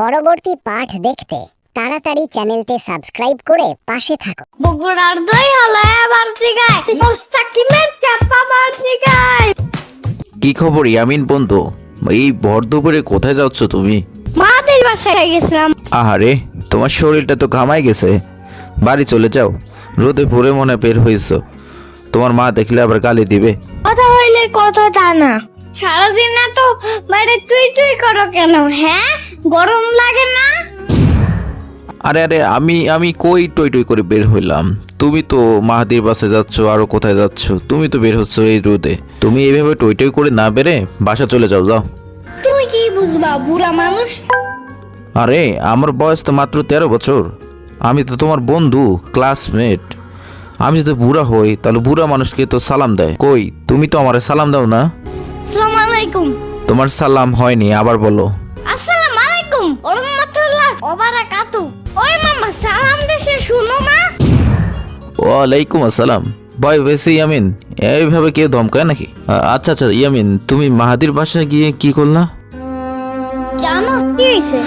পরবর্তী পাঠ দেখতে তাড়াতাড়ি চ্যানেলটি সাবস্ক্রাইব করে পাশে থাকো। বগুড়ার দই হালায় বাড়তি গায় মোস্তাকিমের চাপা বাড়তি গায়। কি খবর ইয়ামিন বন্ধু? এই ভর দুপুরে কোথায় যাচ্ছ তুমি? মাদের বাসায় গেছিলাম। আহারে, তোমার শরীরটা তো ঘামাই গেছে, বাড়ি চলে যাও। রোদে পড়ে মনে বের হয়েছ, তোমার মা দেখলে আবার গালি দিবে। কথা হইলে কথা তা না, সারাদিন না তো বাইরে তুই তুই করো কেন? হ্যাঁ, গরম লাগে না? আরে আরে আমি কই টই টই করে বের হইলাম? তুমি তো মাহাদির বাসে যাচ্ছ, আরো কোথায় যাচ্ছ? তুমি তো বের হচ্ছ এই রোদে। তুমি এইভাবে টই টই করে না বেরে বাসা চলে যাও, যাও। তুমি কি বুঝবা, বুড়া মানুষ। আরে আমার বয়স তো মাত্র 13 বছর। আমি তো তোমার বন্ধু, ক্লাসমেট। আমি যদি বুড়া হই তাহলে বুড়া মানুষকে তো সালাম দেয়। কই তুমি তো আমারে সালাম দাও না। আসসালামু আলাইকুম। তোমার সালাম হয়নি, আবার বলো। আসসালামু আলাইকুম ওয়া রাহমাতুল্লাহ ওয়া বারাকাতু। ওই মামা সালাম দেশে শুনো না। ওয়ালাইকুম আসসালাম। ভয় পেয়েছি ইয়ামিন, এইভাবে কেউ ধমকায় নাকি? আচ্ছা আচ্ছা ইয়ামিন, তুমি মাহাদির বাসায় গিয়ে কি করলা? জানো কি হয়েছে?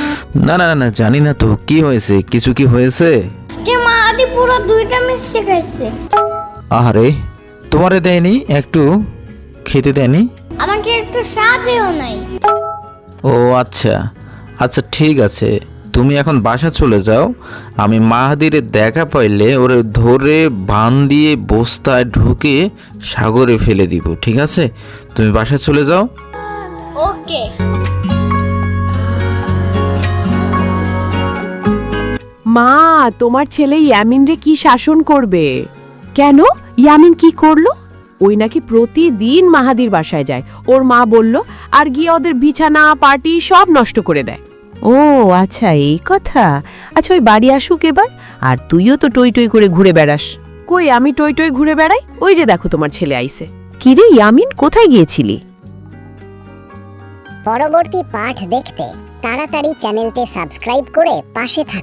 না না না না, জানি না তো। কি হয়েছে? কিছু কি হয়েছে? আজকে মাদি পুরো 2টা মিষ্টি খাইছে। আহারে, তোমারে দেয়নি? একটু খেতে দেয়নি? আমাকে একটু সাথেও নাই। ও আচ্ছা আচ্ছা, ঠিক আছে। তুমি এখন বাসা চলে যাও। আমি মাহাদিরে দেখা পাইলে ওরে ধরে বান দিয়ে বস্তায় ঢুকে সাগরে ফেলে দিব, ঠিক আছে? তুমি বাসা চলে যাও। ওকে। মা, তোমার ছেলে ইয়ামিন রে কি শাসন করবে? কেন? ইয়ামিন কি করলো? ওই নাকি প্রতিদিন মাহাদির বাসায় যায়, ওর মা বলল, আর গিয়ে ওদের বিছানা পার্টি সব নষ্ট করে দেয়। ও আচ্ছা, এই কথা। আচ্ছা, ওই বাড়ি আসুক এবার, আর তুইও তো টই টই করে ঘুরে বেড়াস। কই আমি টই টই ঘুরে বেড়াই? ওই যে দেখো তোমার ছেলে আইছে। কিরে ইয়ামিন, কোথায় গিয়েছিলি? পরবর্তী পাঠ দেখতে তাড়াতাড়ি চ্যানেলটি সাবস্ক্রাইব করে পাশে থাকো।